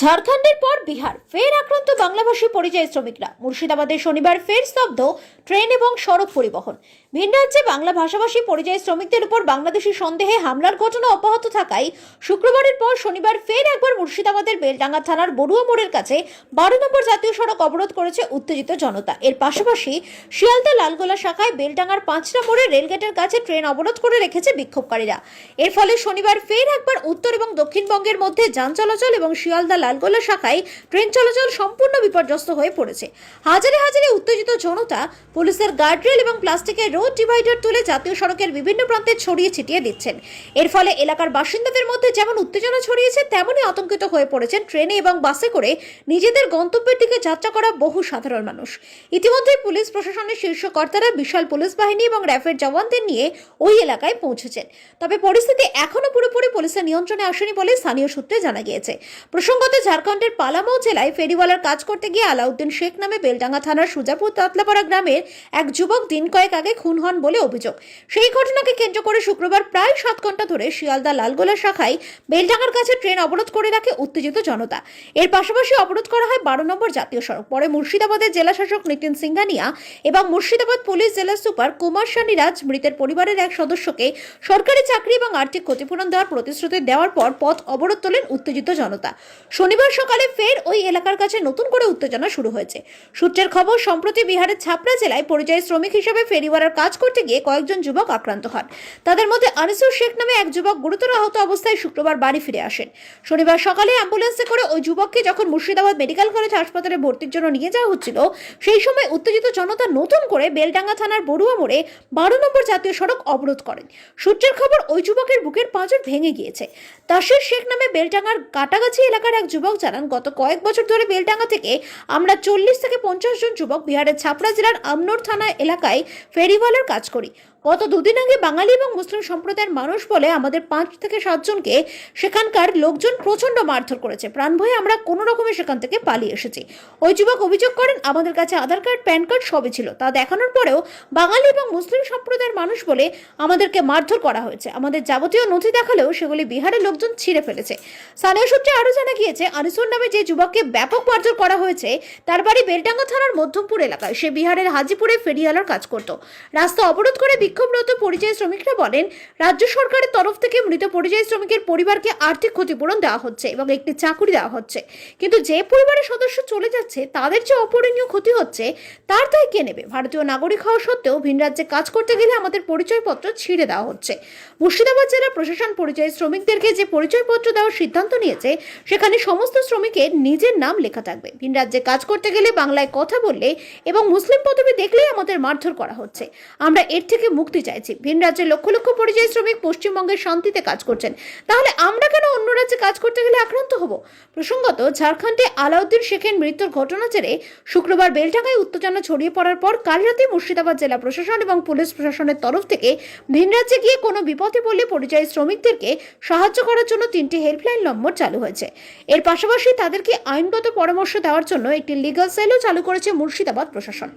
ঝাড়খণ্ডের পর বিহার ফের আক্রান্ত বাংলাভাষী পরিযায়ী শ্রমিকরা। মুর্শিদাবাদে শনিবার ফের স্তব্ধ ট্রেন এবং সড়ক পরিবহন। ভিন রাজ্যে বাংলা ভাষাভাষী পরিযায়ী শ্রমিকদের উপর বাংলাদেশি সন্দেহে হামলার ঘটনা অব্যাহত থাকায় শুক্রবারের পর শনিবার ফের একবার মুর্শিদাবাদের বেলডাঙ্গা থানার বড়ুয়া মোড়ের কাছে 12 নম্বর জাতীয় সড়ক অবরোধ করেছে উত্তেজিত জনতা। এর পাশাপাশি শিয়ালদা লালগোলা শাখায় বেলডাঙ্গার 5 মোড়ের রেলগেটের কাছে ট্রেন অবরোধ করে রেখেছে বিক্ষোভকারীরা। এর ফলে শনিবার ফের একবার উত্তর এবং দক্ষিণবঙ্গের মধ্যে যান চলাচল এবং শিয়ালদা লালগোলা শাখায় ট্রেন চলাচল সম্পূর্ণ বিপর্যস্ত হয়ে পড়েছে। হাজারে হাজারে উত্তেজিত জনতা পুলিশের গার্ডরেল এবং প্লাস্টিকের রোড ডিভাইডার তুলে জাতীয় সড়কের বিভিন্ন প্রান্তে ছড়িয়ে ছিটিয়ে দিচ্ছেন। এর ফলে এলাকার বাসিন্দাদের মধ্যে যেমন উত্তেজনা ছড়িয়েছে, তেমনই আতঙ্কিত হয়ে পড়েছেন ট্রেনে এবং বাসে করে নিজেদের গন্তব্যের দিকে যাত্রা করা বহু সাধারণ মানুষ। ইতিমধ্যে পুলিশ প্রশাসনের শীর্ষ কর্তারা বিশাল পুলিশ বাহিনী এবং র্যাফের জওয়ানদের নিয়ে ওই এলাকায় পৌঁছেছেন। তবে পরিস্থিতি এখনো পুরোপুরি পুলিশের নিয়ন্ত্রণে আসেনি বলে স্থানীয় সূত্রে জানা গিয়েছে। প্রসঙ্গত, ঝাড়খণ্ডের পালামৌ জেলায় ফেরিওয়ালার কাজ করতে গিয়ে আলাউদ্দিন শেখ নামে বেলডাঙ্গা থানার সুজাপুর তাতলাপাড়া গ্রামের এক যুবক দিন কয়েক আগে খুন হন বলে অভিযোগ। সেই ঘটনাকে কেন্দ্র করে শুক্রবার প্রায় 7 ঘন্টা ধরে শিয়ালদা লালগোলা শাখায় বেলডাঙ্গার কাছে ট্রেন অবরোধ করে রাখে উত্তেজিত জনতা। এর পাশাপাশি অবরোধ করা হয় 12 নম্বর জাতীয় সড়ক। পরে মুর্শিদাবাদের জেলা শাসক নিতিন সিংহানিয়া এবং মুর্শিদাবাদ পুলিশ জেলা সুপার কুমার শানিরাজ মৃতের পরিবারের এক সদস্যকে সরকারি চাকরি এবং আর্থিক ক্ষতিপূরণ দেওয়ার প্রতিশ্রুতি দেওয়ার পর পথ অবরোধ তোলেন উত্তেজিত জনতা। শনিবার সকালে ফের ওই এলাকার কাছে নতুন করে উত্তেজনা শুরু হয়েছে। সূত্রের খবর, সম্প্রতি বিহারের ছাপড়া জেলায় পরিযায়ী শ্রমিক হিসেবে ফেরিওয়ালার কাজ করতে গিয়ে কয়েকজন যুবক আক্রান্ত হন। তাদের মধ্যে আনিসুর শেখ নামে এক যুবক গুরুতর আহত অবস্থায় শুক্রবার বাড়ি ফিরে আসেন। শনিবার সকালে অ্যাম্বুলেন্সে করে ওই যুবককে যখন মুর্শিদাবাদ মেডিকেল কলেজ হাসপাতালে ভর্তির জন্য নিয়ে যাওয়া হচ্ছিল, সেই সময় উত্তেজিত জনতা নতুন করে বেলডাঙ্গা থানার বড়ুয়া মোড়ে 12 নম্বর জাতীয় সড়ক অবরোধ করেন। সূত্রের খবর, ওই যুবকের বুকের পাঁজর ভেঙে গিয়েছে। তাসির শেখ নামে বেলডাঙ্গার কাটাগাছি এলাকার এক যুবক জানান, গত কয়েক বছর ধরে বেলডাঙ্গা থেকে আমরা 40 থেকে 50 জন যুবক বিহারের ছাপড়া জেলার আমনোর থানা এলাকায় ফেরিওয়ালার কাজ করি। গত দুদিন আগে বাঙালি এবং মুসলিম সম্প্রদায়ের মানুষ বলে আমাদের 5 থেকে 7 জনকে সেখানকার লোকজন প্রচন্ড মারধর করেছে। প্রাণ ভয়ে আমরা কোনো রকমে সেখান থেকে পালিয়ে এসেছি। ওই যুবক অভিযোগ করেন, আমাদের কাছে আধার কার্ড, প্যান কার্ড সবই ছিল। তা দেখানোর পরেও বাঙালি এবং মুসলিম সম্প্রদায়ের মানুষ বলে আমাদেরকে মারধর করা হয়েছে। আমাদের যাবতীয় নথি দেখালেও সেগুলি বিহারের লোকজন ছিঁড়ে ফেলেছে। স্থানীয় সূত্রে আরও জানা গিয়েছে, আনিসুর নামে যে যুবককে ব্যাপক মারধর করা হয়েছে তার বাড়ি বেলডাঙ্গা থানার মধ্যমপুর এলাকায়। সে বিহারের হাজিপুরে ফেরিওয়ালার কাজ করত। রাস্তা অবরোধ করে বিক্ষোভরত পরিযায়ী শ্রমিকরা বলেন, রাজ্য সরকারের তরফ থেকে মৃত পরিযায়ী শ্রমিকের পরিবারকে আর্থিক ক্ষতিপূরণ দেওয়া হচ্ছে এবং একটি চাকরি দেওয়া হচ্ছে, কিন্তু যে পরিবারের সদস্য চলে যাচ্ছে তাদের যে অপূরণীয় ক্ষতি হচ্ছে তার দায় কে নেবে? ভারতীয় নাগরিক হওয়া সত্ত্বেও ভিন রাজ্যে কাজ করতে গেলে আমাদের পরিচয়পত্র ছিঁড়ে দেওয়া হচ্ছে। মুর্শিদাবাদ জেলা প্রশাসন পরিযায়ী শ্রমিকদেরকে যে পরিচয়পত্র দেওয়ার সিদ্ধান্ত নিয়েছে, সেখানে সমস্ত শ্রমিকের নিজের নাম লেখা থাকবে। ভিন রাজ্যে কাজ করতে গেলে বাংলায় কথা বললে এবং মুসলিম পদবি দেখলেই আমাদের মারধর করা হচ্ছে। আমরা এর থেকে মুক্তি চাইছি। ভিন রাজ্যে লক্ষ লক্ষ পরিযায়ী শ্রমিক পশ্চিমবঙ্গের শান্তিতে কাজ করছেন, তাহলে আমরা কেন অন্য রাজ্যে কাজ করতে গেলে আক্রান্ত হব? প্রসঙ্গত, ঝাড়খণ্ডে আলাউদ্দিন শেখের মৃত্যুর ঘটনা জেরে শুক্রবার বেলডাঙ্গায় উত্তেজনা ছড়িয়ে পড়ার পর কাল রাতে মুর্শিদাবাদ জেলা প্রশাসন এবং পুলিশ প্রশাসনের তরফ থেকে ভিন রাজ্যে গিয়ে কোনো বিপদে পড়লে পরিযায়ী শ্রমিকদেরকে সাহায্য করার জন্য 3টি হেল্পলাইন নম্বর চালু হয়েছে। এর পাশাপাশি তাদেরকে আইনগত পরামর্শ দেওয়ার জন্য একটি লিগ্যাল সেলও চালু করেছে মুর্শিদাবাদ প্রশাসন।